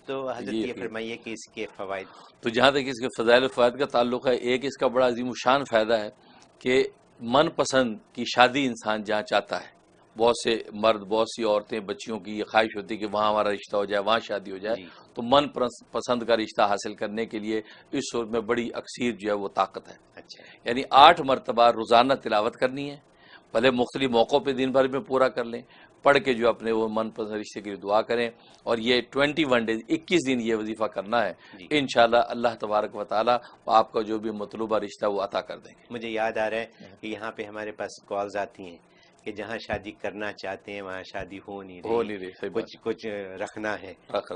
تو حضرت یہ فرمائیے کہ اس کے فوائد. تو جہاں تک اس کے فضائل و فوائد کا تعلق ہے، ایک اس کا بڑا عظیم الشان فائدہ ہے کہ من پسند کی شادی انسان جہاں چاہتا ہے، بہت سے مرد، بہت سی عورتیں، بچیوں کی یہ خواہش ہوتی ہے کہ وہاں ہمارا رشتہ ہو جائے، وہاں شادی ہو جائے. تو من پسند کا رشتہ حاصل کرنے کے لیے اس صورت میں بڑی اکثیر جو ہے وہ طاقت ہے. یعنی 8 مرتبہ روزانہ تلاوت کرنی ہے، بھلے مختلف موقعوں پہ دن بھر میں پورا کر لیں، پڑھ کے جو اپنے وہ من پسند رشتے کے لیے دعا کریں. اور یہ 21 ڈیز، 21 دن یہ وظیفہ کرنا ہے. انشاءاللہ اللہ تبارک و تعالیٰ آپ کا جو بھی مطلوبہ رشتہ وہ عطا کر دیں گے. مجھے یاد آ رہا ہے کہ یہاں پہ ہمارے پاس کالز آتی ہیں کہ جہاں شادی کرنا چاہتے ہیں وہاں شادی ہو نہیں رہی، کچھ رکھنا ہے،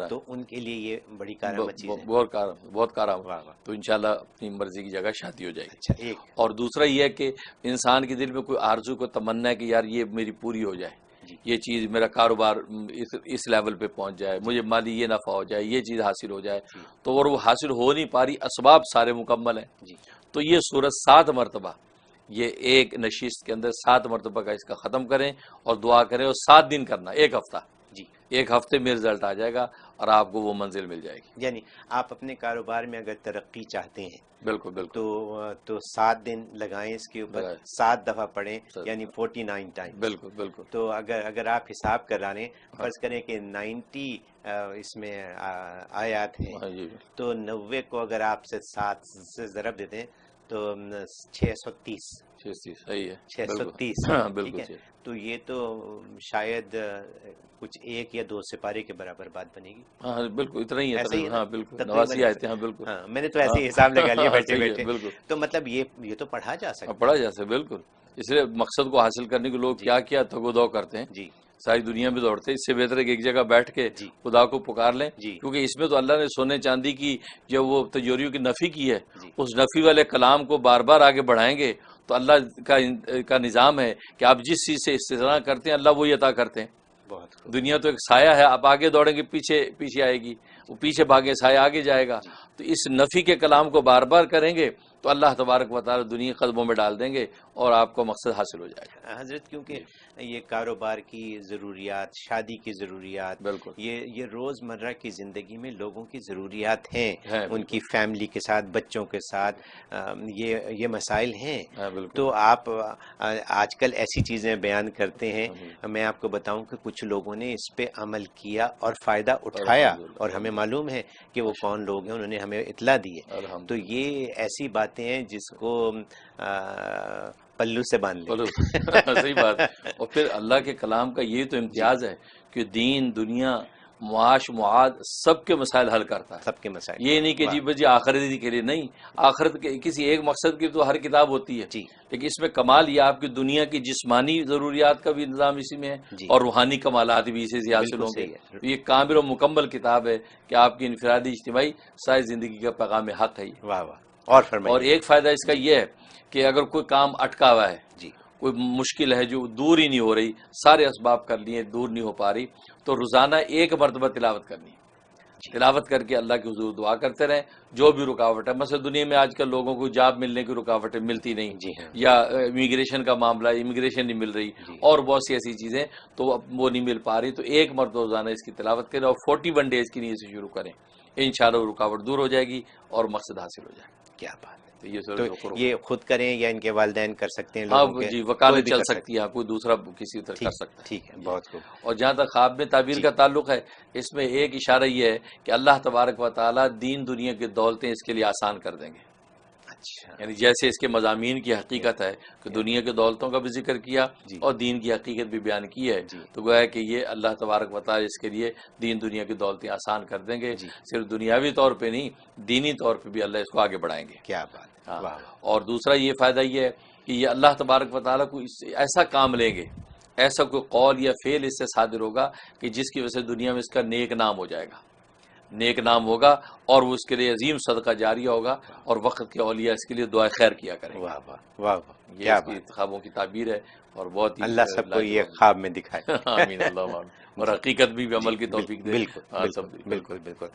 تو ان کے لیے یہ بڑی کارآمد چیز ہے. بہت کارآمد. تو انشاءاللہ اپنی مرضی کی جگہ شادی ہو جائے گی. اور دوسرا یہ ہے کہ انسان کے دل میں کوئی آرزو، کو تمنا ہے کہ یار یہ میری پوری ہو جائے، یہ چیز، میرا کاروبار اس لیول پہ پہنچ جائے، مجھے مالی یہ نفع ہو جائے، یہ چیز حاصل ہو جائے، تو وہ حاصل ہو نہیں پا رہی، اسباب سارے مکمل ہیں. تو یہ سورت 7 مرتبہ، یہ ایک نشست کے اندر 7 مرتبہ کا اس کا ختم کریں اور دعا کریں، اور 7 دن کرنا، ایک ہفتہ. ایک ہفتے میں رزلٹ آ جائے گا اور آپ کو وہ منزل مل جائے گی. یعنی آپ اپنے کاروبار میں اگر ترقی چاہتے ہیں، بالکل بالکل، تو 7 دن لگائیں اس کے اوپر، 7 دفعہ پڑھیں، یعنی 49 ٹائم. بالکل بالکل. تو اگر آپ حساب کر رہے ہیں، فرض کریں کہ 90 اس میں آیات ہیں، تو 90 کو اگر آپ سے 7 سے ضرب دیتے ہیں تو 630. صحیح ہے، 630. بالکل. تو یہ تو شاید کچھ 1 یا 2 سپارے کے برابر بات بنے گی. ہاں بالکل اتنا ہی ہے. ایسے ہی. ہاں بالکل 89 آئے تھے. ہاں بالکل. ہاں میں نے تو ایسے ہی حساب لگا لیا بیٹھے بیٹھے. بالکل. تو مطلب یہ تو پڑھا جا سکتا ہے. پڑھا جا سکتا ہے بالکل. اس لیے مقصد کو حاصل کرنے کے لوگ کیا کیا تگ و دو کرتے ہیں. جی. ساری دنیا میں دوڑتے ہیں. اس سے بہتر ہے کہ ایک جگہ بیٹھ کے خدا کو پکار لیں، کیونکہ اس میں تو اللہ نے سونے چاندی کی جو وہ تجوریوں کی نفی کی ہے، اس نفی والے کلام کو بار بار آگے بڑھائیں گے تو اللہ کا نظام ہے کہ آپ جس چیز سے استغنا کرتے ہیں اللہ وہی عطا کرتے ہیں. دنیا تو ایک سایہ ہے، آپ آگے دوڑیں گے پیچھے آئے گی، وہ پیچھے بھاگے سایہ آگے جائے گا. تو اس نفی کے کلام کو بار بار کریں گے تو اللہ تبارک و تعالی دنیا قدموں میں ڈال دیں گے اور آپ کو مقصد حاصل ہو جائے گا. حضرت کیونکہ یہ کاروبار کی ضروریات، شادی کی ضروریات، بالکل یہ روزمرہ کی زندگی میں لوگوں کی ضروریات ہیں، ان کی فیملی کے ساتھ، بچوں کے ساتھ یہ مسائل ہیں. تو آپ آج کل ایسی چیزیں بیان کرتے ہیں، میں آپ کو بتاؤں کہ کچھ لوگوں نے اس پہ عمل کیا اور فائدہ اٹھایا، اور ہمیں معلوم ہے کہ وہ کون لوگ ہیں، انہوں نے ہمیں اطلاع دی ہے. تو یہ ایسی باتیں ہیں جس کو پلو سے باندھ لیں. صحیح بات. اور پھر اللہ کے کلام کا یہ تو امتیاز ہے کہ دین، دنیا، معاش، معاد سب کے مسائل حل کرتا ہے. سب کے مسائل. یہ نہیں کہ جی آخرت کے لیے نہیں، آخرت کے کسی ایک مقصد کی تو ہر کتاب ہوتی ہے، لیکن اس میں کمال یہ آپ کی دنیا کی جسمانی ضروریات کا بھی نظام اسی میں ہے اور روحانی کمالات بھی اسی سے حاصل ہوں گے. یہ کامل و مکمل کتاب ہے کہ آپ کی انفرادی، اجتماعی ساری زندگی کا پیغام حق ہے. واہ واہ. اور ایک فائدہ اس کا یہ ہے کہ اگر کوئی کام اٹکا ہوا ہے، کوئی مشکل ہے جو دور ہی نہیں ہو رہی، سارے اسباب کر لیے دور نہیں ہو پا رہی، تو روزانہ 1 مرتبہ تلاوت کرنی ہے. تلاوت کر کے اللہ کے حضور دعا کرتے رہیں. جو بھی رکاوٹ ہے، مثلا دنیا میں آج کل لوگوں کو جاب ملنے کی رکاوٹیں ملتی نہیں، یا امیگریشن کا معاملہ، امیگریشن نہیں مل رہی، اور بہت سی ایسی چیزیں تو وہ نہیں مل پا رہی، تو 1 مرتبہ روزانہ اس کی تلاوت کریں اور 41 ڈیز کی نیت سے شروع کریں. انشاءاللہ وہ رکاوٹ دور ہو جائے گی اور مقصد حاصل ہو جائے گا. کیا بات ہے. تو یہ خود کریں یا ان کے والدین کر سکتے ہیں؟ ہاں جی، وکالت چل سکتی ہے، کوئی دوسرا کسی طرح کر سکتا ہے. ٹھیک ہے، بہت خوب. اور جہاں تک خواب میں تعبیر کا تعلق ہے، اس میں ایک اشارہ یہ ہے کہ اللہ تبارک و تعالیٰ دین دنیا کی دولتیں اس کے لیے آسان کر دیں گے. اچھا. یعنی جیسے اس کے مضامین کی حقیقت ہے کہ دنیا کے دولتوں کا بھی ذکر کیا اور دین کی حقیقت بھی بیان کی ہے، تو گویا کہ یہ اللہ تبارک و تعالیٰ اس کے لیے دین دنیا کی دولتیں آسان کر دیں گے. صرف دنیاوی طور پہ نہیں، دینی طور پہ بھی اللہ اس کو آگے بڑھائیں گے. کیا بات. اور دوسرا یہ فائدہ یہ ہے کہ یہ اللہ تبارک و تعالیٰ کو ایسا کام لیں گے، ایسا کوئی قول یا فعل اس سے صادر ہوگا کہ جس کی وجہ سے دنیا میں اس کا نیک نام ہو جائے گا، نیک نام ہوگا، اور وہ اس کے لیے عظیم صدقہ جاریہ ہوگا، اور وقت کے اولیاء اس کے لیے دعائے خیر کیا کریں گے. واہ واہ واہ واہ. یہ اس کی خوابوں کی تعبیر ہے اور بہت ہی اللہ سب کو یہ خواب میں دکھائے. آمین. اللہ اور حقیقت بھی عمل کی توفیق دے. بالکل بالکل بالکل.